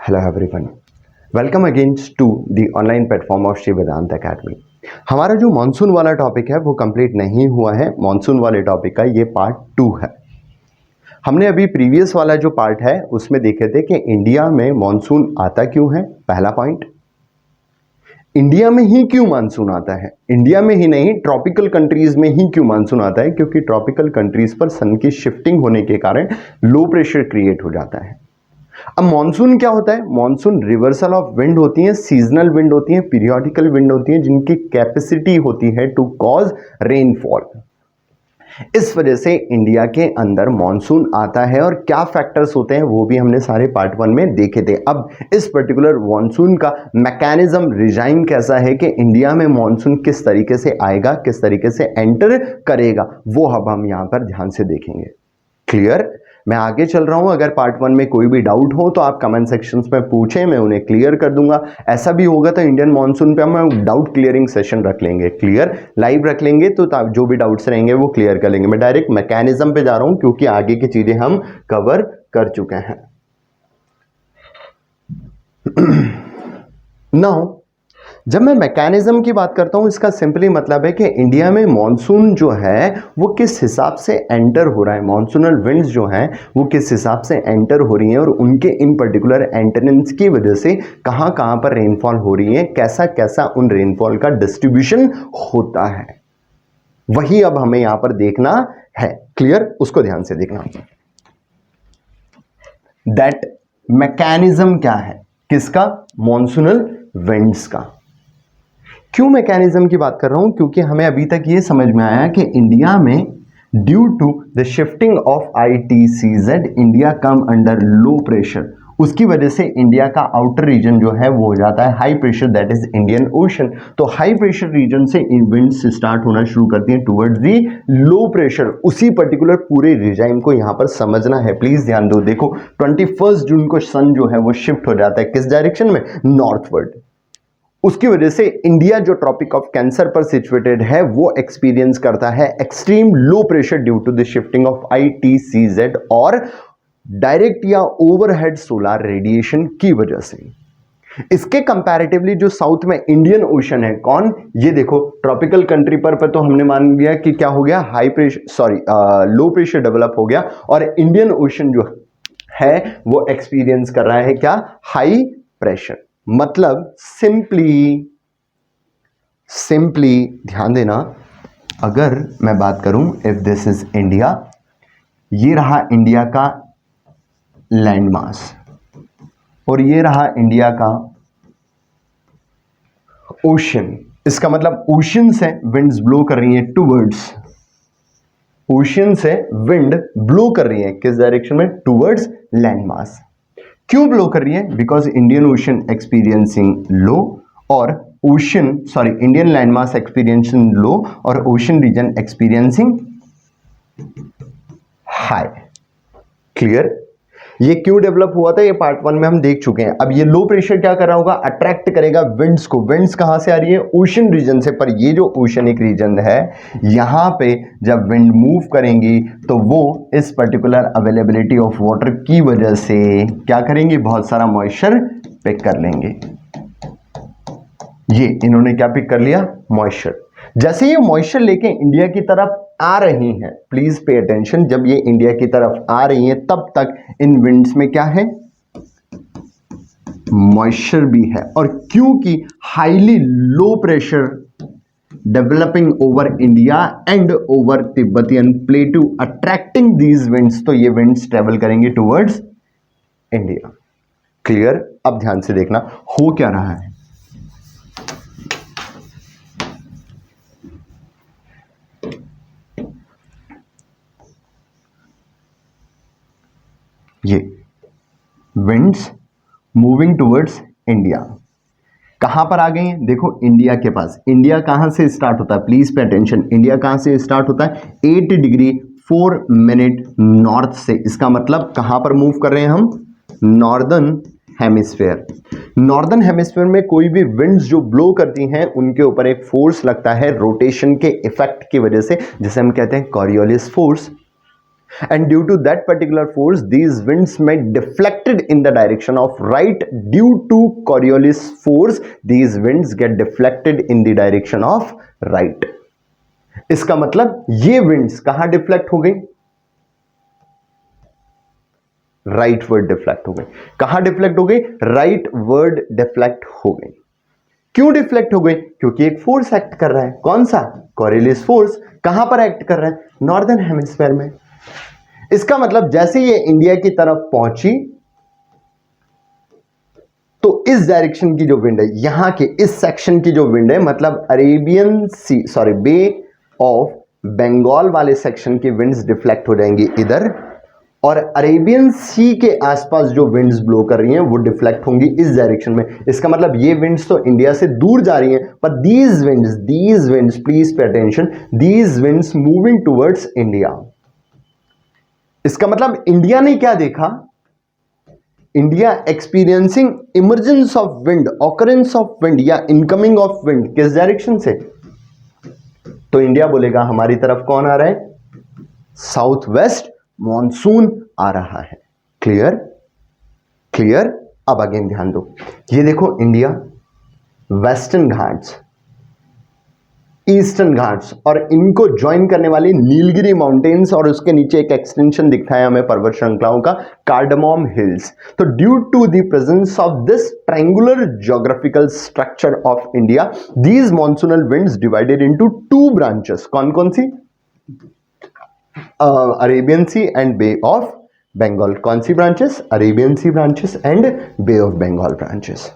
Hello everyone, welcome again to the online platform of Shri Vedant academy. हमारा जो monsoon वाला topic है वो कंप्लीट नहीं हुआ है। मानसून वाले टॉपिक का ये पार्ट 2 है। हमने अभी प्रीवियस वाला जो पार्ट है उसमें देखे थे कि इंडिया में मानसून आता क्यों है। पहला पॉइंट, इंडिया में ही क्यों मानसून आता है। इंडिया में ही नहीं, ट्रॉपिकल कंट्रीज में ही क्यों मानसून आता है, क्योंकि ट्रॉपिकल कंट्रीज पर सन की शिफ्टिंग होने के कारण लो प्रेशर क्रिएट हो जाता है। अब मॉनसून क्या होता है? मॉनसून रिवर्सल ऑफ विंड होती है, सीजनल विंड होती है, पीरियोडिकल विंड होती है, जिनकी कैपेसिटी होती है टू कॉज रेनफॉल। इस वजह से इंडिया के अंदर मॉनसून आता है और क्या फैक्टर्स होते हैं वो भी हमने सारे पार्ट 1 में देखे थे। अब इस पर्टिकुलर मॉनसून का मैकेनिज्म रिजाइम कैसा है कि इंडिया में मॉनसून किस तरीके से आएगा, किस तरीके से एंटर करेगा, वो अब हम यहां पर ध्यान से देखेंगे। क्लियर? मैं आगे चल रहा हूं। अगर पार्ट 1 में कोई भी डाउट हो तो आप कमेंट सेक्शंस में पूछें, मैं उन्हें क्लियर कर दूंगा। ऐसा भी होगा तो इंडियन मॉनसून पे हम डाउट क्लियरिंग सेशन रख लेंगे, क्लियर लाइव रख लेंगे, तो जो भी डाउट्स रहेंगे वो क्लियर कर लेंगे। मैं डायरेक्ट मैकेनिज्म पे जा रहा हूं क्योंकि आगे की चीजें हम कवर कर चुके हैं। नाउ जब मैं मैकेनिज्म की बात करता हूं, इसका सिंपली मतलब है कि इंडिया में मॉनसून जो है वो किस हिसाब से एंटर हो रहा है, मॉनसूनल विंड्स जो हैं वो किस हिसाब से एंटर हो रही हैं और उनके इन पर्टिकुलर एंटरेंस की वजह से कहां कहां पर रेनफॉल हो रही है, कैसा कैसा उन रेनफॉल का डिस्ट्रीब्यूशन होता है, वही अब हमें यहां पर देखना है। क्लियर? उसको ध्यान से देखना। दैट मैकेनिज्म क्या है, किसका? मॉनसूनल विंड्स का। क्यों मैकेनिज्म की बात कर रहा हूं? क्योंकि हमें अभी तक ये समझ में आया कि इंडिया में due to the shifting of ITCZ India come under low pressure, उसकी वजह से इंडिया का आउटर रीजन जो है वो हो जाता है high pressure, that is Indian ocean. तो हाई प्रेशर रीजन से विंड्स स्टार्ट होना शुरू करती हैं टुवर्ड्स दी लो प्रेशर। उसी पर्टिकुलर पूरे रिजाइम को यहां पर समझना है, प्लीज ध्यान दो। देखो 21 जून को सन जो है वो शिफ्ट हो जाता है किस डायरेक्शन में? नॉर्थवर्ड। उसकी वजह से इंडिया जो ट्रॉपिक ऑफ कैंसर पर सिचुएटेड है वो एक्सपीरियंस करता है extreme low pressure due to the shifting of ITCZ और डायरेक्ट या ओवरहेड सोलर रेडिएशन की वजह से। इसके कंपैरेटिवली जो साउथ में इंडियन ओशन है, कौन? ये देखो ट्रॉपिकल कंट्री पर तो हमने मान लिया कि क्या हो गया, high pressure low pressure develop हो गया, और इंडियन ओशन जो है वो एक्सपीरियंस कर रहा है क्या? High pressure. मतलब सिंपली ध्यान देना, अगर मैं बात करूं, इफ दिस इज इंडिया, ये रहा इंडिया का लैंड मास और ये रहा इंडिया का ओशन। इसका मतलब ओशन से विंड्स ब्लो कर रही हैं टुवर्ड्स, ओशन से विंड ब्लो कर रही है किस डायरेक्शन में? Towards land mass. क्यों ब्लो कर रही है? Because Indian ocean experiencing low और Indian land mass experiencing low और ocean region experiencing high. Clear? ये क्यों डेवलप हुआ था ये पार्ट 1 में हम देख चुके हैं। अब ये लो प्रेशर क्या कर रहा होगा? अट्रैक्ट करेगा विंड्स को। विंड्स कहां से आ रही है? ओशन रीजन से। पर ये जो ओशनिक रीजन है यहां पे जब विंड मूव करेंगी तो वो इस पर्टिकुलर अवेलेबिलिटी ऑफ वाटर की वजह से क्या करेंगे? बहुत सारा मॉइस्चर पिक कर लेंगे। ये इन्होंने क्या पिक कर लिया? मॉइस्चर। जैसे ये मॉइस्चर लेके इंडिया की तरफ आ रही हैं, प्लीज पे अटेंशन, जब ये इंडिया की तरफ आ रही हैं तब तक इन विंड्स में क्या है? मॉइस्चर भी है। और क्योंकि highly low pressure developing over India and over Tibetan प्लेटू attracting these winds, तो ये विंड्स ट्रेवल करेंगे टुवर्ड्स इंडिया। क्लियर? अब ध्यान से देखना हो क्या रहा है। ये विंड्स मूविंग टुवर्ड्स इंडिया कहां पर आ गई हैं? देखो इंडिया के पास। इंडिया कहां से स्टार्ट होता है? Please pay attention. इंडिया कहां से स्टार्ट होता है? 8 डिग्री 4 मिनट नॉर्थ से। इसका मतलब कहां पर मूव कर रहे हैं हम? Northern hemisphere. नॉर्दर्न हेमिस्फेयर में कोई भी विंड्स जो ब्लो करती हैं उनके ऊपर एक फोर्स लगता है रोटेशन के इफेक्ट की वजह से, जिसे हम कहते हैं Coriolis force. and due to that particular force these winds may deflected in the direction of right. Due to Coriolis force these winds get deflected in the direction of right. इसका मतलब ये winds कहां deflect हो गई? Right word deflect हो गई. कहां deflect हो गई? राइट वर्ड डिफ्लेक्ट हो गई. क्यों डिफ्लेक्ट हो गई? क्योंकि एक फोर्स एक्ट कर रहा है. कौन सा? Coriolis force. कहां पर एक्ट कर रहा है? नॉर्दर्न हेमिस्फीयर में. इसका मतलब जैसे ये इंडिया की तरफ पहुंची तो इस डायरेक्शन की जो विंड है, यहां के इस सेक्शन की जो विंड है, मतलब Arabian sea sorry bay of Bengal वाले सेक्शन की विंड्स डिफ्लेक्ट हो जाएंगी इधर, और अरेबियन सी के आसपास जो विंड्स ब्लो कर रही हैं वो डिफ्लेक्ट होंगी इस डायरेक्शन में. इसका मतलब ये विंड्स तो इंडिया से दूर जा रही हैं, पर these winds please pay attention, these winds moving towards India. इसका मतलब इंडिया ने क्या देखा? India experiencing emergence of wind, occurrence of wind या इनकमिंग ऑफ विंड. किस डायरेक्शन से? तो इंडिया बोलेगा हमारी तरफ कौन आ रहा है? साउथ वेस्ट मॉनसून आ रहा है. क्लियर? क्लियर? अब अगेन ध्यान दो. ये देखो India, western Ghats, eastern Ghats और इनको ज्वाइन करने वाली नीलगिरी माउंटेन्स, और उसके नीचे एक एक्सटेंशन दिखता है हमें पर्वत श्रृंखलाओं का, कार्डमम हिल्स. तो due to the presence of this triangular geographical structure of India, these monsoonal winds divided into two branches. कौन कौन सी? Arabian Sea and bay of Bengal. कौन सी branches? Arabian Sea branches and bay of Bengal branches.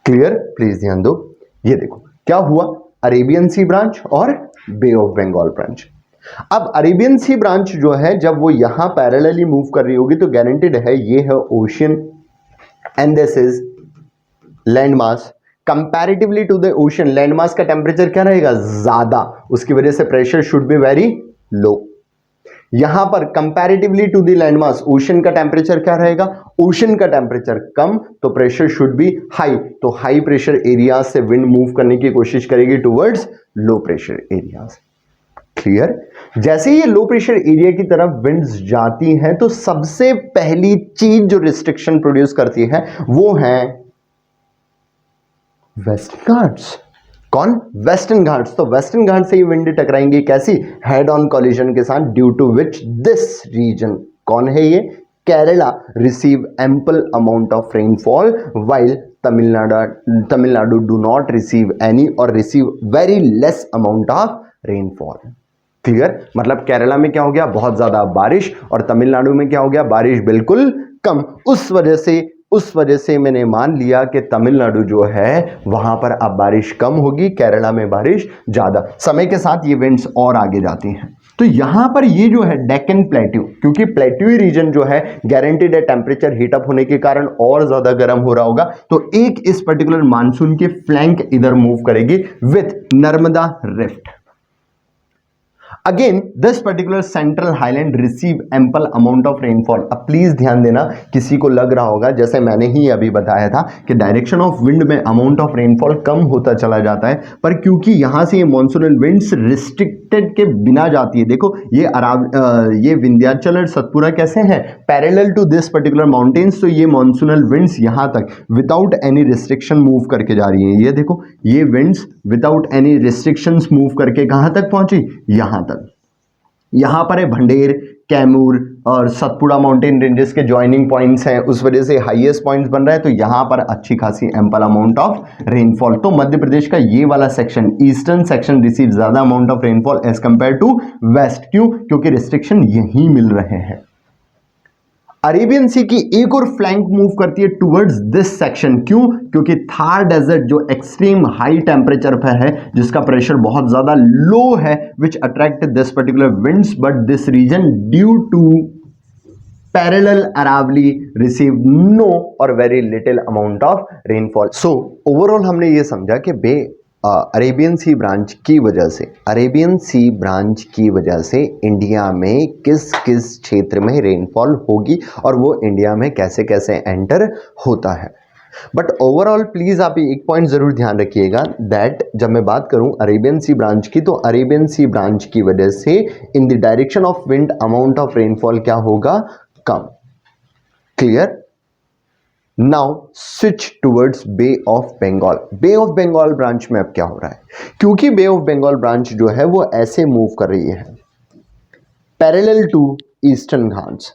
Clear? Please ध्यान दो. ये देखो क्या हुआ, अरेबियन सी ब्रांच और बे ऑफ बंगाल ब्रांच. अब अरेबियन सी ब्रांच जो है जब वो यहां पैरेलली मूव कर रही होगी तो गारंटेड है ये है ocean and this is land mass. Comparatively to the ocean land mass का टेम्परेचर क्या रहेगा? ज्यादा. उसकी वजह से pressure should be very low. यहां पर comparatively to the land mass ocean का टेम्परेचर क्या रहेगा? ओशन का टेम्परेचर कम, तो प्रेशर शुड बी हाई. तो हाई प्रेशर एरिया से विंड मूव करने की कोशिश करेगी towards low pressure areas. Clear? जैसे ये लो प्रेशर एरिया की तरफ विंड्स जाती हैं तो सबसे पहली चीज जो रिस्ट्रिक्शन प्रोड्यूस करती है वो है वेस्टर्न घाट्स. कौन? वेस्टर्न घाट्स. तो वेस्टर्न घाट से ये विंड टकराएंगी कैसी? हेड ऑन कॉलिजन के साथ, due to which this reason, कौन है ये? Kerala receive ample amount of rainfall while Tamil Nadu do not receive any or receive very less amount of rainfall. Clear? मतलब केरला में क्या हो गया? बहुत ज्यादा बारिश, और तमिलनाडु में क्या हो गया? बारिश बिल्कुल कम. उस वजह से मैंने मान लिया कि तमिलनाडु जो है वहां पर अब बारिश कम होगी, केरला में बारिश ज्यादा. समय के साथ ये विंड्स और आगे जाती हैं. तो यहां पर ये जो है डेक्कन प्लेट्यू, क्योंकि प्लेट्यू रीजन जो है गारंटेड है टेम्परेचर हीटअप होने के कारण और ज्यादा गर्म हो रहा होगा, तो एक इस पर्टिकुलर मानसून की फ्लैंक इधर मूव करेगी with Narmada rift. Again this particular central highland receive ample amount of rainfall. अब प्लीज ध्यान देना, किसी को लग रहा होगा जैसे मैंने ही अभी बताया था कि डायरेक्शन ऑफ विंड में अमाउंट ऑफ रेनफॉल कम होता चला जाता है, पर क्योंकि यहां से ये मॉनसूनल विंड्स रिस्ट्रिक्टेड के बिना जाती है. देखो ये विंध्याचल और सतपुरा कैसे हैं? Parallel to this particular mountains. तो ये मॉनसूनल विंड्स यहां तक विदाउट एनी रिस्ट्रिक्शन मूव करके जा रही हैं. ये देखो ये winds without any restrictions move करके कहां तक पहुंची? यहां तक. यहां पर है भंडेर, कैमूर और सतपुड़ा माउंटेन रेंजेस के ज्वाइनिंग पॉइंट्स हैं, उस वजह से हाईएस्ट पॉइंट्स बन रहा है. तो यहां पर अच्छी खासी एम्पल अमाउंट ऑफ रेनफॉल. तो मध्य प्रदेश का ये वाला सेक्शन, ईस्टर्न सेक्शन, रिसीव ज्यादा amount of rainfall as compare to west. क्यों? क्योंकि रिस्ट्रिक्शन यहीं मिल रहे हैं. अरेबियन सी की एक और फ्लैंक मूव करती है टुवर्ड्स दिस सेक्शन. क्यों? क्योंकि थार डेजर्ट जो एक्सट्रीम हाई टेम्परेचर पर है, जिसका प्रेशर बहुत ज्यादा लो है, which attract this particular winds, but this region due to parallel Aravalli receive no or very little amount of rainfall. So overall हमने ये समझा कि अरेबियन सी ब्रांच की वजह से इंडिया में किस किस क्षेत्र में रेनफॉल होगी और वो इंडिया में कैसे कैसे एंटर होता है. बट ओवरऑल प्लीज आप एक पॉइंट जरूर ध्यान रखिएगा दैट जब मैं बात करूं अरेबियन सी ब्रांच की, तो अरेबियन सी ब्रांच की वजह से in the direction of wind amount of rainfall क्या होगा, कम। Clear. Now switch towards Bay of Bengal. Bay of Bengal branch में अब क्या हो रहा है, क्योंकि बे ऑफ बंगाल ब्रांच जो है वो ऐसे मूव कर रही है पैरेलल टू ईस्टर्न घाट्स।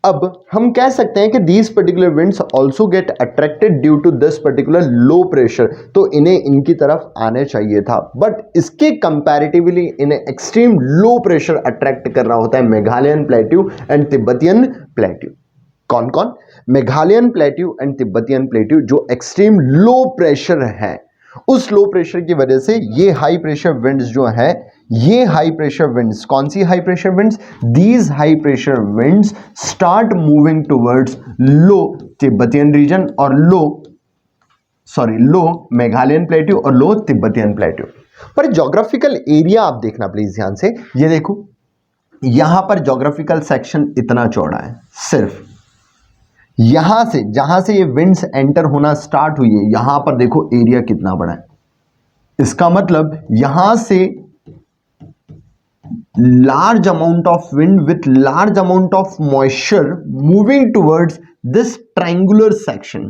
अब हम कह सकते हैं कि these particular winds also get attracted due to this particular low pressure, तो इन्हें इनकी तरफ आने चाहिए था, बट इसके कंपैरेटिवली इन्हें एक्सट्रीम लो प्रेशर अट्रैक्ट करना होता है Meghalayan plateau and Tibetan plateau. कौन कौन, Meghalayan plateau and Tibetan plateau जो एक्सट्रीम लो प्रेशर है, उस लो प्रेशर की वजह से ये हाई प्रेशर विंड्स जो है, ये हाई प्रेशर विंड्स, कौन सी high pressure winds, these high pressure winds start moving towards low Tibetan region और लो मेघालयन प्लेट्यू और लो तिब्बतियन प्लेट्यू। पर ज्योग्राफिकल एरिया आप देखना प्लीज ध्यान से, ये देखो यहां पर ज्योग्राफिकल सेक्शन इतना चौड़ा है, सिर्फ यहां से जहां से ये विंड्स एंटर होना स्टार्ट हुई है, यहां पर देखो एरिया कितना बड़ा है। इसका मतलब यहां से large amount of wind with large amount of moisture moving towards this triangular section,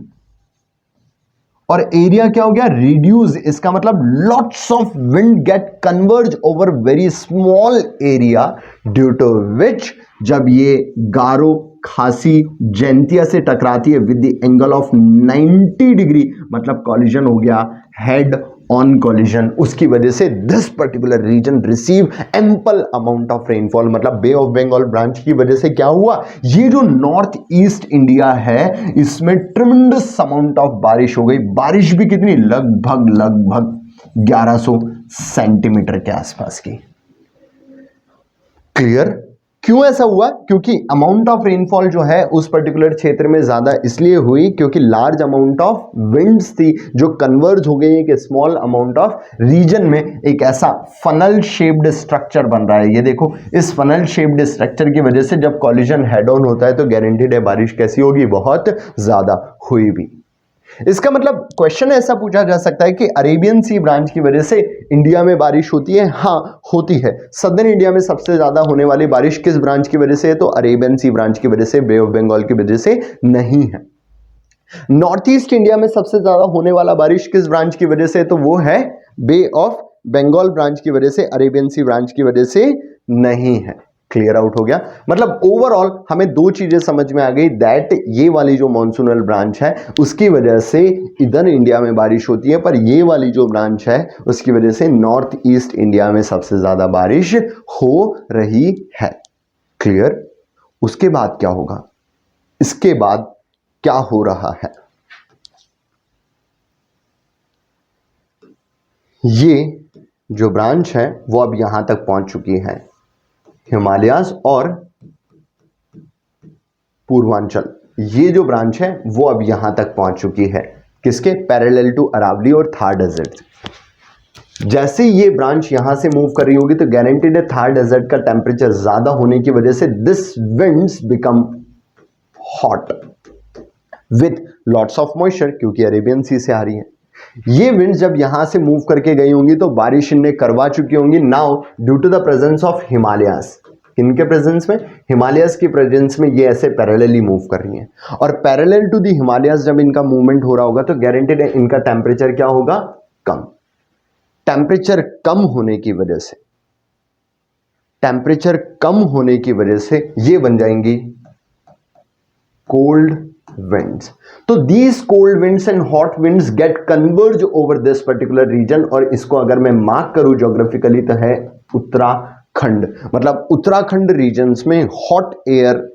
और एरिया क्या हो गया, रिड्यूस। इसका मतलब lots of wind get converge over very small area, due to which जब ये गारो खासी जैंतिया से टकराती है with the angle of 90 degree, मतलब कॉलिजन हो गया, हेड ऑन कॉलिजन, उसकी वजह से this particular region receive ample amount of rainfall. मतलब बे ऑफ बंगाल ब्रांच की वजह से क्या हुआ, ये जो नॉर्थ ईस्ट इंडिया है इसमें ट्रिमेंडस अमाउंट ऑफ बारिश हो गई। बारिश भी कितनी, लगभग 1100 सेंटीमीटर के आसपास की। क्लियर। क्यों ऐसा हुआ, क्योंकि अमाउंट ऑफ रेनफॉल जो है उस पर्टिकुलर क्षेत्र में ज्यादा इसलिए हुई क्योंकि लार्ज अमाउंट ऑफ विंड्स थी जो कन्वर्ज हो गई, एक स्मॉल अमाउंट ऑफ रीजन में एक ऐसा फनल शेप्ड स्ट्रक्चर बन रहा है। ये देखो इस फनल शेप्ड स्ट्रक्चर की वजह से जब कॉलिजन हेड ऑन होता है तो गारंटीड है बारिश कैसी होगी, बहुत ज्यादा हुई भी। इसका मतलब क्वेश्चन ऐसा पूछा जा सकता है कि अरेबियन सी ब्रांच की वजह से इंडिया में बारिश होती है, हाँ होती है। सदर्न इंडिया में सबसे ज्यादा होने वाली बारिश किस ब्रांच की वजह से है, तो अरेबियन सी ब्रांच की वजह से, बे ऑफ बंगाल की वजह से नहीं है। नॉर्थ ईस्ट इंडिया में सबसे ज्यादा होने वाला बारिश किस ब्रांच की वजह से, तो वो है बे ऑफ बंगाल ब्रांच की वजह से, अरेबियन सी ब्रांच की वजह से नहीं है। क्लियर आउट हो गया। मतलब ओवरऑल हमें दो चीजें समझ में आ गई दैट ये वाली जो मॉनसूनल ब्रांच है उसकी वजह से इधर इंडिया में बारिश होती है, पर ये वाली जो ब्रांच है उसकी वजह से नॉर्थ ईस्ट इंडिया में सबसे ज्यादा बारिश हो रही है। क्लियर। उसके बाद क्या होगा, इसके बाद क्या हो रहा है, ये जो ब्रांच है वो अब यहां तक पहुंच चुकी है, हिमालयाज और पूर्वांचल। ये जो ब्रांच है वो अब यहां तक पहुंच चुकी है, किसके, पैरेलल टू अरावली और थार डेजर्ट। जैसे ये ब्रांच यहां से मूव कर रही होगी तो गारंटीड है थार डेजर्ट का टेम्परेचर ज्यादा होने की वजह से this winds become hot with lots of moisture, क्योंकि अरेबियन सी से आ रही है। ये विंड्स जब यहां से मूव करके गई होंगी तो बारिश इनने करवा चुकी होंगी। Now due to the presence of Himalayas, इनके प्रेजेंस में, हिमालयास की प्रेजेंस में ये ऐसे पैरेलली मूव कर रही हैं, और पैरेलल टू द हिमालयास जब इनका मूवमेंट हो रहा होगा तो गारंटेड है इनका टेम्परेचर क्या होगा, कम। टेम्परेचर कम होने की वजह से, टेम्परेचर कम होने की वजह से ये बन जाएंगी कोल्ड winds. तो these cold winds and hot winds get converge over this particular region, और इसको अगर मैं मार्क करूं ज्योग्राफिकली तो है उत्तराखंड। मतलब उत्तराखंड रीजन्स में हॉट एयर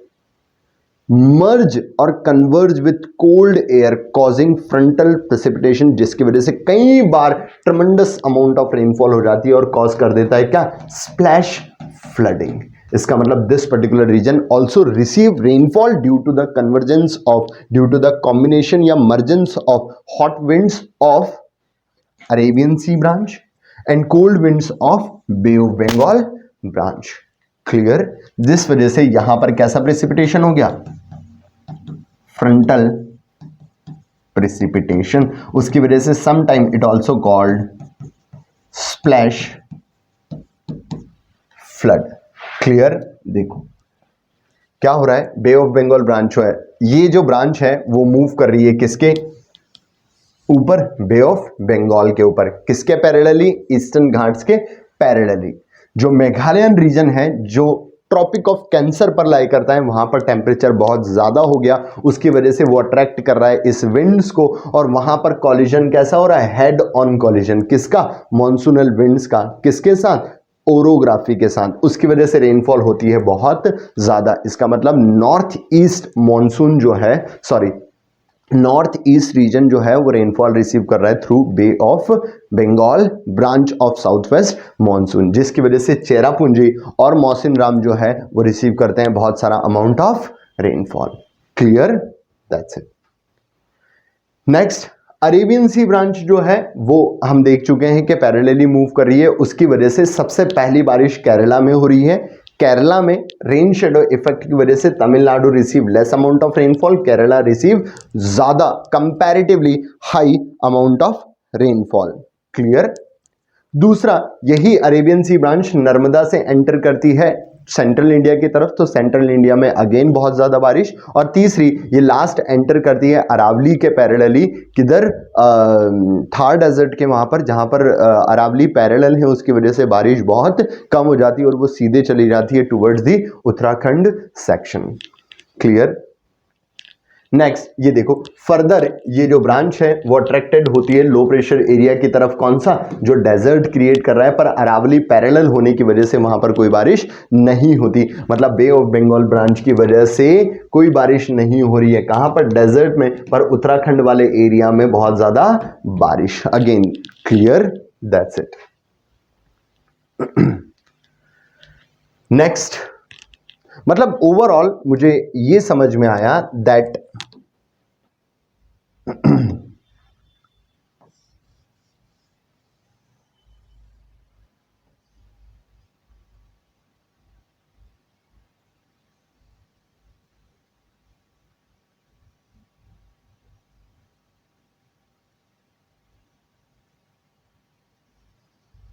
मर्ज और converge with cold air causing frontal precipitation, जिसकी वजह से कई बार ट्रमेंडस अमाउंट ऑफ रेनफॉल हो जाती है और कॉज कर देता है क्या, स्प्लैश फ्लडिंग। इसका मतलब this particular region also receive rainfall due to the convergence of, due to the combination या mergence of hot winds of Arabian C branch and cold winds of Bay of Bengal branch. Clear. जिस वजह से यहां पर कैसा precipitation हो गया, frontal precipitation, उसकी वजह से some time it also called splash flood. Clear? देखो क्या हो रहा है, बे ऑफ बंगाल ब्रांच है, ये जो ब्रांच है वो मूव कर रही है किसके ऊपर, बे ऑफ बंगाल के ऊपर, किसके पैरेलली, ईस्टर्न घाट्स के पैरेलली। जो मेघालयन रीजन है जो ट्रॉपिक ऑफ कैंसर पर लाई करता है, वहां पर टेम्परेचर बहुत ज्यादा हो गया, उसकी वजह से वो अट्रैक्ट कर रहा है इस विंड्स को, और वहां पर कॉलिजन कैसा हो रहा है, हेड ऑन कॉलिजन, किसका, मॉनसूनल विंड्स का, किसके साथ, ओरोग्राफी के साथ, उसकी वजह से रेनफॉल होती है बहुत ज्यादा। इसका मतलब नॉर्थ ईस्ट मॉनसून जो है, सॉरी नॉर्थ ईस्ट रीजन जो है वो रेनफॉल रिसीव कर रहा है through bay of Bengal branch of south west monsoon, जिसकी वजह से चेरापूंजी और मौसिन राम जो है वो रिसीव करते हैं बहुत सारा amount of rainfall. Clear? That's it. Next, Arabian C branch जो है वो हम देख चुके हैं कि पैरेलली मूव कर रही है, उसकी वजह से सबसे पहली बारिश केरला में हो रही है। केरला में रेन शेडो इफेक्ट की वजह से Tamil Nadu receive less amount of rainfall, Kerala receive ज्यादा comparatively high amount of rainfall. Clear? दूसरा, यही अरेबियन सी ब्रांच नर्मदा से एंटर करती है सेंट्रल इंडिया की तरफ, तो सेंट्रल इंडिया में अगेन बहुत ज्यादा बारिश। और तीसरी, ये लास्ट एंटर करती है अरावली के पैरेलली, किधर, थार डेजर्ट के वहां पर, जहां पर अरावली पैरेलल है, उसकी वजह से बारिश बहुत कम हो जाती है और वो सीधे चली जाती है towards the Uttarakhand section. Clear? Next, ये देखो फर्दर ये जो ब्रांच है वो अट्रैक्टेड होती है लो प्रेशर एरिया की तरफ, कौन सा, जो डेजर्ट क्रिएट कर रहा है, पर अरावली पैरेलल होने की वजह से वहां पर कोई बारिश नहीं होती। मतलब बे ऑफ बंगाल ब्रांच की वजह से कोई बारिश नहीं हो रही है, कहां पर, डेजर्ट में, पर उत्तराखंड वाले एरिया में बहुत ज्यादा बारिश। Again clear? That's it. Next, मतलब ओवरऑल मुझे ये समझ में आया दैट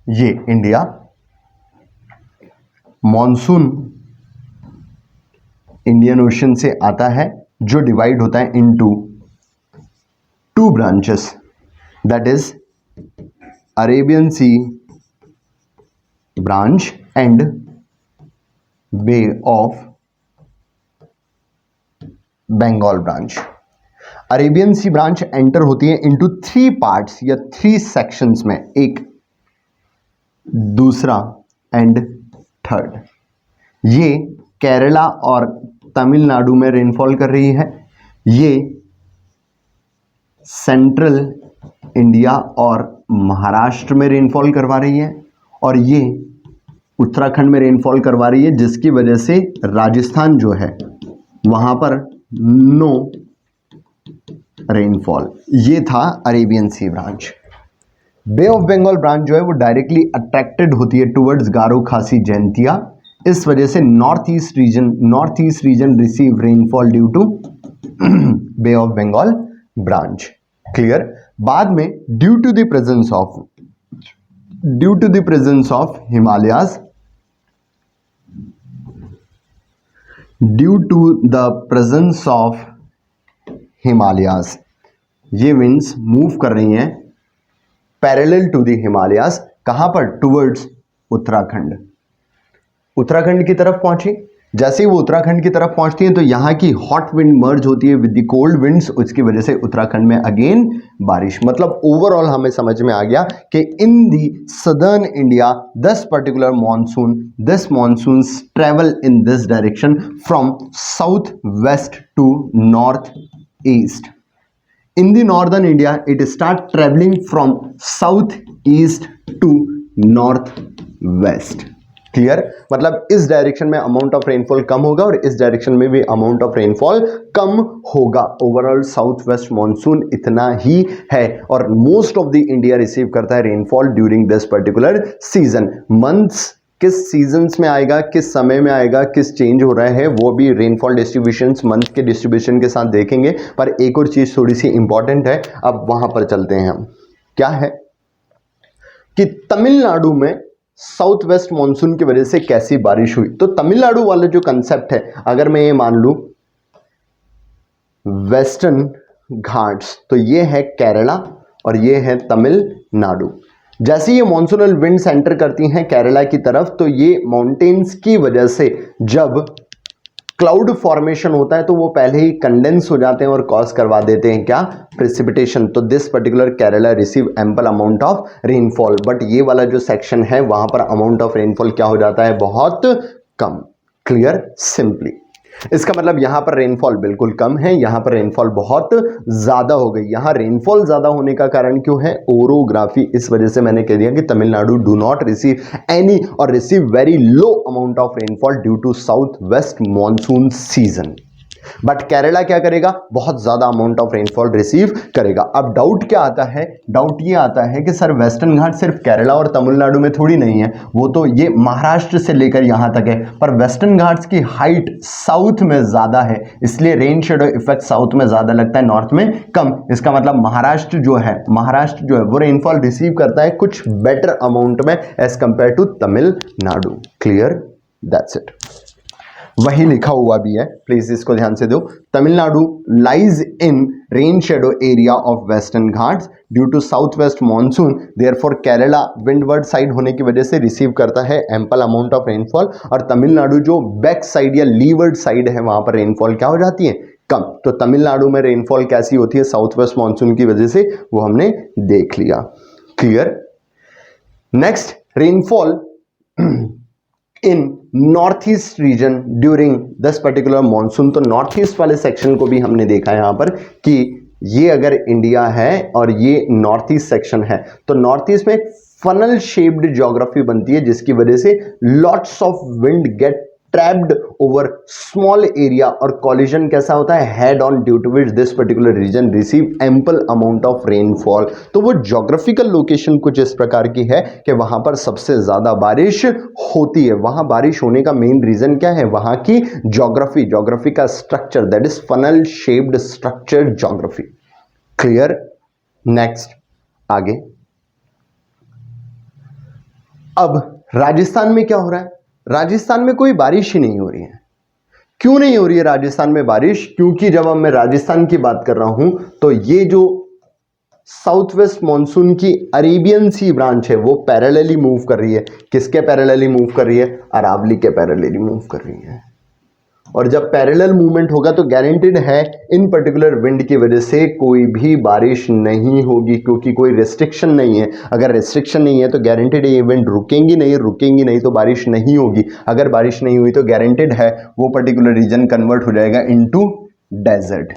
ये इंडिया मॉनसून इंडियन ओशन से आता है, जो डिवाइड होता है into two branches, that is Arabian C branch and bay of Bengal branch. Arabian C branch enter होती है इनटू थ्री पार्ट्स या थ्री सेक्शंस में, एक, दूसरा एंड थर्ड। ये केरला और तमिलनाडु में रेनफॉल कर रही है, ये सेंट्रल इंडिया और महाराष्ट्र में रेनफॉल करवा रही है, और ये उत्तराखंड में रेनफॉल करवा रही है, जिसकी वजह से राजस्थान जो है वहां पर नो रेनफॉल। ये था Arabian C branch. Bay of Bengal branch जो है वो डायरेक्टली अट्रैक्टेड होती है टुवर्ड्स गारो खासी जैंतिया, इस वजह से north east region receive rainfall due to bay of Bengal branch. Clear? बाद में due to the presence of Himalayas, due to the presence of Himalayas, ये विंड्स मूव कर रही हैं पैरेलल टू द हिमालयाज, कहां पर, टुवर्ड्स उत्तराखंड। उत्तराखंड की तरफ पहुंची, जैसे ही वो उत्तराखंड की तरफ पहुंचती है तो यहाँ की हॉट विंड मर्ज होती है विद द कोल्ड विंड्स, उसकी वजह से उत्तराखंड में अगेन बारिश। मतलब ओवरऑल हमें समझ में आ गया कि in the southern India this particular monsoon travel in this direction from south west to north east. In the northern India, it start traveling from south east to north west. Clear? मतलब इस direction में amount of rainfall कम होगा और इस direction में भी amount of rainfall कम होगा। Overall south west monsoon इतना ही है और most of the India receive करता है rainfall during this particular season. Months किस सीजन्स में आएगा, किस समय में आएगा, किस चेंज हो रहा है, वो भी रेनफॉल डिस्ट्रीब्यूशन मंथ के डिस्ट्रीब्यूशन के साथ देखेंगे। पर एक और चीज थोड़ी सी इंपॉर्टेंट है, अब वहां पर चलते हैं हम। क्या है कि तमिलनाडु में साउथ वेस्ट मानसून की वजह से कैसी बारिश हुई। तो तमिलनाडु वाला जो कंसेप्ट है, अगर मैं ये मान लूं वेस्टर्न घाट्स, तो ये है केरला और ये है तमिलनाडु। जैसे ये मॉनसूनल विंड सेंटर करती हैं केरला की तरफ, तो ये माउंटेन्स की वजह से जब क्लाउड फॉर्मेशन होता है तो वो पहले ही कंडेंस हो जाते हैं और कॉज करवा देते हैं क्या, प्रेसिपिटेशन। तो this particular Kerala receive ample amount of rainfall, but ये वाला जो सेक्शन है वहां पर अमाउंट ऑफ रेनफॉल क्या हो जाता है, बहुत कम। क्लियर, सिंपली इसका मतलब यहां पर रेनफॉल बिल्कुल कम है, यहां पर रेनफॉल बहुत ज्यादा हो गई। यहां रेनफॉल ज्यादा होने का कारण क्यों है, ओरोग्राफी। इस वजह से मैंने कह दिया कि Tamil Nadu do not receive any or receive very low amount of rainfall due to south west monsoon season. But Kerala क्या करेगा, बहुत ज्यादा अमाउंट ऑफ रेनफॉल रिसीव करेगा। अब डाउट क्या आता है, डाउट ये आता है कि सर वेस्टर्न घाट सिर्फ केरला और तमिलनाडु में थोड़ी नहीं है, वो तो ये महाराष्ट्र से लेकर यहां तक है, पर वेस्टर्न घाट्स की हाइट साउथ में ज्यादा है, इसलिए रेन शेडो इफेक्ट साउथ में ज्यादा लगता है, नॉर्थ में कम। इसका मतलब महाराष्ट्र जो है वो रेनफॉल रिसीव करता है कुछ बेटर अमाउंट में as compare to Tamil Nadu. Clear, that's it. वही लिखा हुआ भी है, प्लीज इसको ध्यान से दो। Tamil Nadu lies in rain shadow area of Western Ghats due to south west monsoon, therefore Kerala windward side होने की वजह से रिसीव करता है एम्पल अमाउंट ऑफ रेनफॉल, और तमिलनाडु जो बैक साइड या लीवर्ड साइड है वहां पर रेनफॉल क्या हो जाती है, कम। तो तमिलनाडु में रेनफॉल कैसी होती है साउथ वेस्ट मानसून की वजह से, वो हमने देख लिया। Clear. Next, rainfall in north east reason during this particular monsoon. तो नॉर्थ ईस्ट वाले सेक्शन को भी हमने देखा यहां पर कि ये अगर इंडिया है और ये नॉर्थ ईस्ट सेक्शन है, तो नॉर्थ ईस्ट में फनल शेप्ड ज्योग्राफी बनती है, जिसकी वजह से lots of wind get trapped over small area, और कॉलिजन कैसा होता है, head on, due to which this particular region receive ample amount of rainfall. तो वो ज्योग्राफिकल लोकेशन कुछ इस प्रकार की है कि वहां पर सबसे ज्यादा बारिश होती है। वहां बारिश होने का मेन रीजन क्या है, वहां की ज्योग्राफी, ज्योग्राफी का structure, that is funnel shaped structure geography. Clear. Next, आगे। अब राजस्थान में क्या हो रहा है, राजस्थान में कोई बारिश ही नहीं हो रही है। क्यों नहीं हो रही है राजस्थान में बारिश, क्योंकि जब अब मैं राजस्थान की बात कर रहा हूं तो ये जो साउथ वेस्ट मॉनसून की अरेबियन सी ब्रांच है वो पैरेलली मूव कर रही है। किसके पैरेलली मूव कर रही है, अरावली के पैरेलली मूव कर रही है। और जब पैरेलल मूवमेंट होगा तो गारंटेड है इन पर्टिकुलर विंड की वजह से कोई भी बारिश नहीं होगी, क्योंकि कोई रेस्ट्रिक्शन नहीं है। अगर रेस्ट्रिक्शन नहीं है तो गारंटेड ये विंड रुकेंगी नहीं तो बारिश नहीं होगी। अगर बारिश नहीं हुई तो गारंटेड है वो पर्टिकुलर रीजन कन्वर्ट हो जाएगा इनटू डेजर्ट।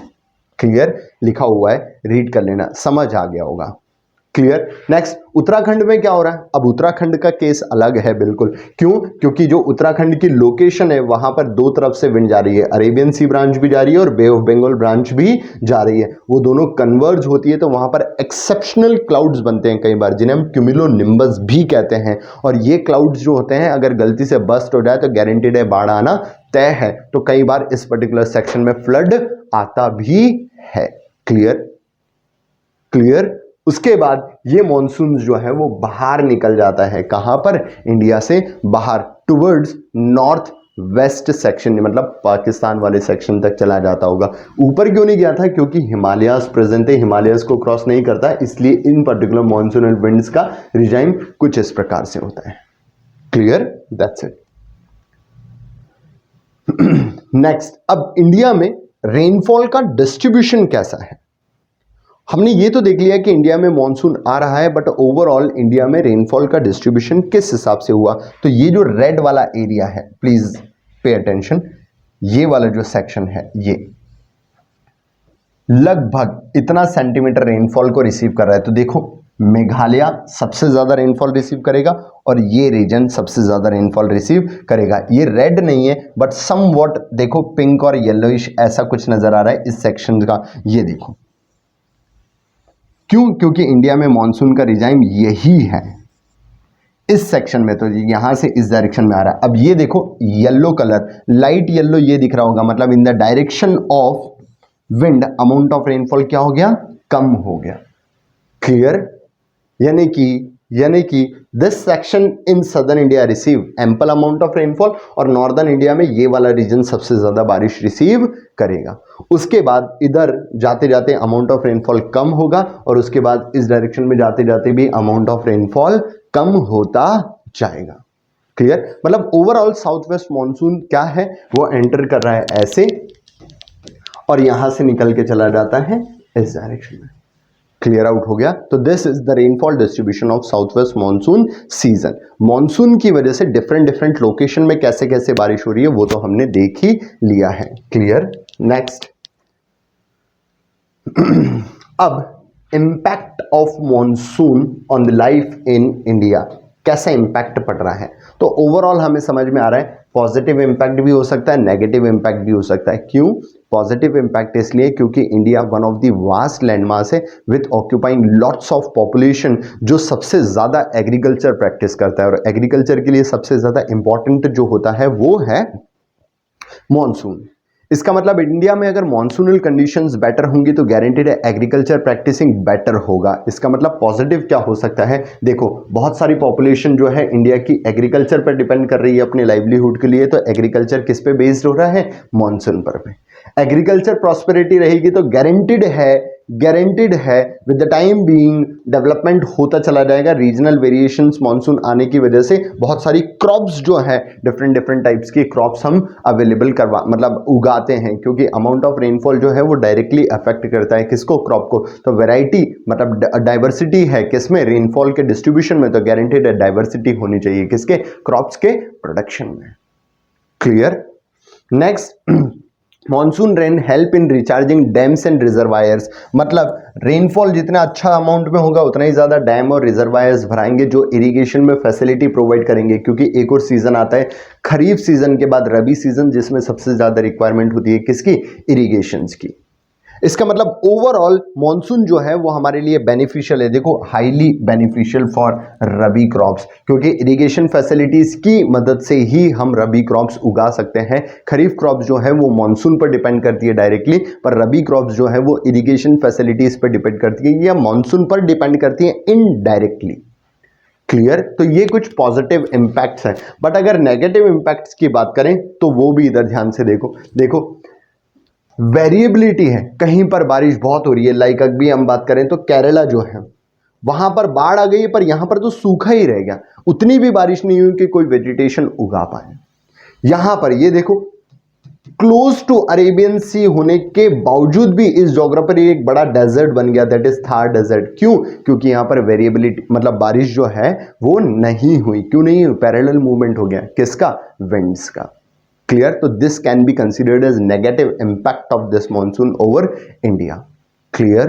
क्लियर, लिखा हुआ है, रीड कर लेना, समझ आ गया होगा। क्लियर। नेक्स्ट, उत्तराखंड में क्या हो रहा है। अब उत्तराखंड का केस अलग है बिल्कुल। क्यों, क्योंकि जो उत्तराखंड की लोकेशन है वहां पर दो तरफ से विंड जा रही है, अरेबियन सी ब्रांच भी जा रही है और बे ऑफ बंगाल ब्रांच भी जा रही है। वो दोनों कन्वर्ज होती है तो वहां पर एक्सेप्शनल क्लाउड्स बनते हैं कई बार, जिन्हें हम क्यूमुलोनिम्बस भी कहते हैं। और ये क्लाउड्स जो होते हैं अगर गलती से बस्ट हो जाए तो गारंटेड है बाढ़ आना तय है। तो कई बार इस पर्टिकुलर सेक्शन में फ्लड आता भी है। Clear, clear. उसके बाद ये मॉनसून जो है वो बाहर निकल जाता है, कहां पर, इंडिया से बाहर, टुवर्ड्स नॉर्थ वेस्ट सेक्शन, मतलब पाकिस्तान वाले सेक्शन तक चला जाता होगा। ऊपर क्यों नहीं गया था, क्योंकि हिमालयास प्रेजेंट है, हिमालयास को क्रॉस नहीं करता, इसलिए इन पर्टिकुलर मॉनसूनल विंड्स का रिजाइम कुछ इस प्रकार से होता है। Clear, that's it. नेक्स्ट, अब इंडिया में रेनफॉल का डिस्ट्रीब्यूशन कैसा है। हमने ये तो देख लिया कि इंडिया में मॉनसून आ रहा है, बट ओवरऑल इंडिया में रेनफॉल का डिस्ट्रीब्यूशन किस हिसाब से हुआ। तो ये जो रेड वाला एरिया है, प्लीज पे अटेंशन, ये वाला जो सेक्शन है ये लगभग इतना सेंटीमीटर रेनफॉल को रिसीव कर रहा है। तो देखो, मेघालय सबसे ज्यादा रेनफॉल रिसीव करेगा और ये रीजन सबसे ज्यादा रेनफॉल रिसीव करेगा। ये रेड नहीं है बट समवॉट देखो पिंक और येलोइश ऐसा कुछ नजर आ रहा है इस सेक्शन का। ये देखो, क्यों, क्योंकि इंडिया में मॉनसून का रिजाइम यही है। इस सेक्शन में, तो यहां से इस डायरेक्शन में आ रहा है। अब ये देखो येलो कलर, लाइट येलो ये दिख रहा होगा, मतलब इन the direction of wind amount of rainfall क्या हो गया, कम हो गया। क्लियर? यानी कि this section in southern India receive ample amount of rainfall, और नॉर्दर्न इंडिया में ये वाला रीजन सबसे ज्यादा बारिश रिसीव करेगा। उसके बाद इधर जाते जाते अमाउंट ऑफ रेनफॉल कम होगा, और उसके बाद इस डायरेक्शन में जाते जाते भी अमाउंट ऑफ रेनफॉल कम होता जाएगा। क्लियर? मतलब ओवरऑल साउथ वेस्ट मॉनसून क्या है, वो एंटर कर रहा है ऐसे, और यहां से निकल के चला जाता है इस डायरेक्शन में। क्लियर आउट हो गया? तो this is the rainfall distribution of south west monsoon season. Monsoon की वजह से डिफरेंट लोकेशन में कैसे कैसे बारिश हो रही है वो तो हमने देख ही लिया है। क्लियर? नेक्स्ट, अब impact of monsoon on the life in India, कैसा इंपैक्ट पड़ रहा है। तो ओवरऑल हमें समझ में आ रहा है पॉजिटिव इंपैक्ट भी हो सकता है, नेगेटिव इंपैक्ट भी हो सकता है। क्यों पॉजिटिव इंपैक्ट? इसलिए क्योंकि India one of the vast landmass है with occupying lots of population, जो सबसे ज्यादा एग्रीकल्चर प्रैक्टिस करता है, और एग्रीकल्चर के लिए सबसे ज्यादा इंपॉर्टेंट जो होता है वो है मॉनसून। इसका मतलब इंडिया में अगर मॉनसूनल कंडीशंस बेटर होंगी तो गारंटीड है एग्रीकल्चर प्रैक्टिसिंग बेटर होगा। इसका मतलब पॉजिटिव क्या हो सकता है, देखो बहुत सारी पॉपुलेशन जो है इंडिया की एग्रीकल्चर पर डिपेंड कर रही है अपने लाइवलीहुड के लिए, तो एग्रीकल्चर किस पे बेस्ड हो रहा है, मॉनसून पर। एग्रीकल्चर प्रॉस्पेरिटी रहेगी तो गारंटीड है with the time being development होता चला जाएगा। रीजनल वेरिएशंस मॉनसून आने की वजह से बहुत सारी क्रॉप्स जो है डिफरेंट टाइप्स की क्रॉप्स हम अवेलेबल करवा मतलब उगाते हैं, क्योंकि अमाउंट ऑफ रेनफॉल जो है वो डायरेक्टली अफेक्ट करता है किसको, क्रॉप को। तो वैरायटी मतलब डाइवर्सिटी है किसमें, रेनफॉल के डिस्ट्रीब्यूशन में, तो गारंटीड डाइवर्सिटी होनी चाहिए किसके, क्रॉप्स के प्रोडक्शन में। Clear? Next, monsoon rain help in recharging dams and reservoirs, मतलब रेनफॉल जितना अच्छा अमाउंट में होगा उतना ही ज्यादा डैम और रिजर्वायर्स भराएंगे जो इरिगेशन में फैसिलिटी प्रोवाइड करेंगे। क्योंकि एक और सीजन आता है खरीफ सीजन के बाद रबी सीजन, जिसमें सबसे ज्यादा रिक्वायरमेंट होती है किसकी, इरिगेशंस की। इसका मतलब ओवरऑल मॉनसून जो है वो हमारे लिए बेनिफिशियल है, देखो highly beneficial for rabi crops, क्योंकि इरिगेशन फैसिलिटीज की मदद से ही हम रबी क्रॉप्स उगा सकते हैं। खरीफ क्रॉप्स जो है वो मॉनसून पर डिपेंड करती है डायरेक्टली, पर रबी क्रॉप्स जो है वो इरिगेशन फैसिलिटीज पर डिपेंड करती है या मॉनसून पर डिपेंड करती है इनडायरेक्टली। क्लियर? तो ये कुछ पॉजिटिव इंपैक्ट्स हैं। बट अगर नेगेटिव इंपैक्ट्स की बात करें तो वो भी इधर ध्यान से देखो वेरिएबिलिटी है, कहीं पर बारिश बहुत हो रही है, लाइक अभी हम बात करें तो केरला जो है वहां पर बाढ़ आ गई है, पर यहां पर तो सूखा ही रह गया, उतनी भी बारिश नहीं हुई कि कोई वेजिटेशन उगा पाए। यहां पर ये देखो क्लोज टू अरेबियन सी होने के बावजूद भी इस जोग्राफी एक बड़ा डेजर्ट बन गया, दैट इज थार डेजर्ट। क्यों? क्योंकि यहां पर वेरिएबिलिटी मतलब बारिश जो है वो नहीं हुई। क्यों नहीं हुई? पैरेलल मूवमेंट हो गया किसका, विंड्स का। Clear? तो this can be considered as negative impact of this monsoon over India. Clear?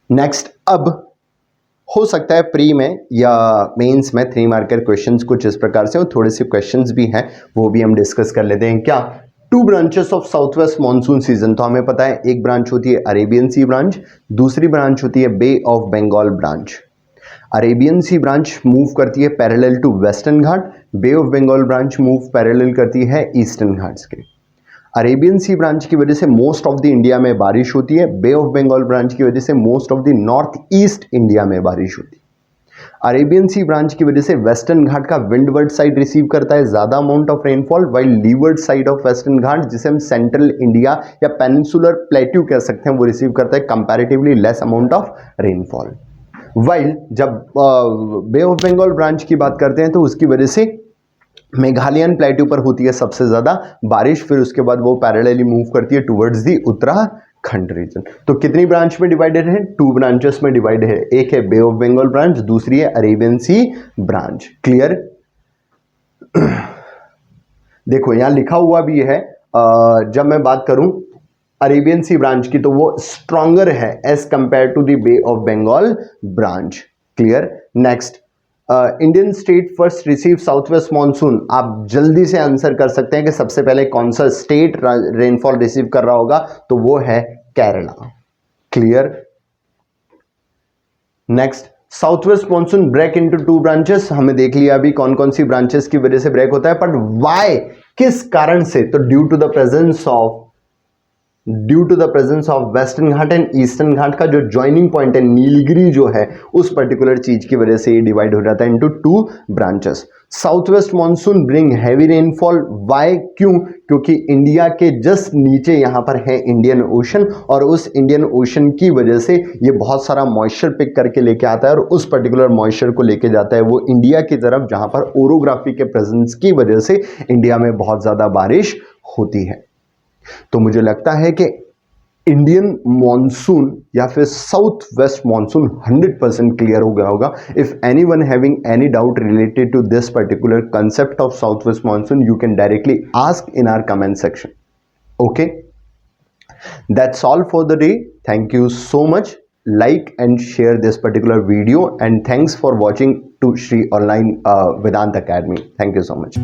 Next, अब हो सकता है प्री में या मेंस में 3 मार्कर क्वेश्चंस कुछ इस प्रकार से, और थोड़े से क्वेश्चंस भी हैं वो भी हम डिस्कस कर लेते हैं। क्या 2 branches of south west monsoon season, तो हमें पता है एक ब्रांच होती है अरेबियन सी ब्रांच, दूसरी ब्रांच होती है Bay of Bengal branch. Arabian C branch move करती है parallel to Western Ghat, Bay of Bengal branch move parallel करती है ईस्टर्न घाट्स के। अरेबियन सी ब्रांच की वजह से मोस्ट ऑफ द इंडिया में बारिश होती है, बे ऑफ बंगाल ब्रांच की वजह से most of the north east India में बारिश होती है। अरेबियन सी ब्रांच की वजह से वेस्टर्न घाट का विंडवर्ड साइड रिसीव करता है ज्यादा amount of rainfall, while leeward side of Western Ghat, जिसे हम सेंट्रल इंडिया या पेनिनसुलर प्लेट्यू कह सकते हैं, वो रिसीव करता है comparatively less amount of rainfall. While जब बे ऑफ बंगाल ब्रांच की बात करते हैं तो उसकी वजह से मेघालयन प्लेट्यू पर होती है सबसे ज्यादा बारिश, फिर उसके बाद वो पैरेलली मूव करती है टुवर्ड्स दी उत्तराखंड रीजन। तो कितनी ब्रांच में डिवाइडेड है, 2 ब्रांचेस में डिवाइडेड है, एक है बे ऑफ बंगाल ब्रांच, दूसरी है अरेबियन सी ब्रांच। क्लियर? देखो यहां लिखा हुआ भी है, जब मैं बात करूं अरेबियन सी ब्रांच की तो वो स्ट्रॉन्गर है as compare to the bay of Bengal branch. Clear? Next, Indian state first receive south west monsoon, आप जल्दी से आंसर कर सकते हैं कि सबसे पहले कौन सा स्टेट रेनफॉल रिसीव कर रहा होगा, तो वो है Kerala. Clear? Next, south west monsoon break into 2 branches, हमें देख लिया अभी कौन कौन सी ब्रांचेस की वजह से ब्रेक होता है, बट व्हाई, किस कारण से, तो due to the presence of Western Ghat and Eastern Ghat का जो ज्वाइनिंग पॉइंट है नीलगिरी जो है, उस पर्टिकुलर चीज की वजह से ये डिवाइड हो जाता है into 2 branches. South west monsoon bring heavy rainfall, why, क्यों, क्योंकि इंडिया के जस्ट नीचे यहां पर है इंडियन ओशन, और उस इंडियन ओशन की वजह से ये बहुत सारा मॉइस्चर पिक करके लेके आता है, और उस पर्टिकुलर मॉइस्चर को लेके जाता है वो इंडिया की तरफ, जहां पर ओरोग्राफी के प्रेजेंस की वजह से इंडिया में बहुत ज्यादा बारिश होती है। तो मुझे लगता है कि इंडियन मॉनसून या फिर साउथ वेस्ट मॉनसून 100% क्लियर हो गया होगा। If anyone having any doubt related to this particular concept of south west monsoon, you can directly ask in our comment section. Okay, that's all for the day. Thank you so much. Like and share this particular video, and thanks for watching to Shri Online Vedant Academy. Thank you so much.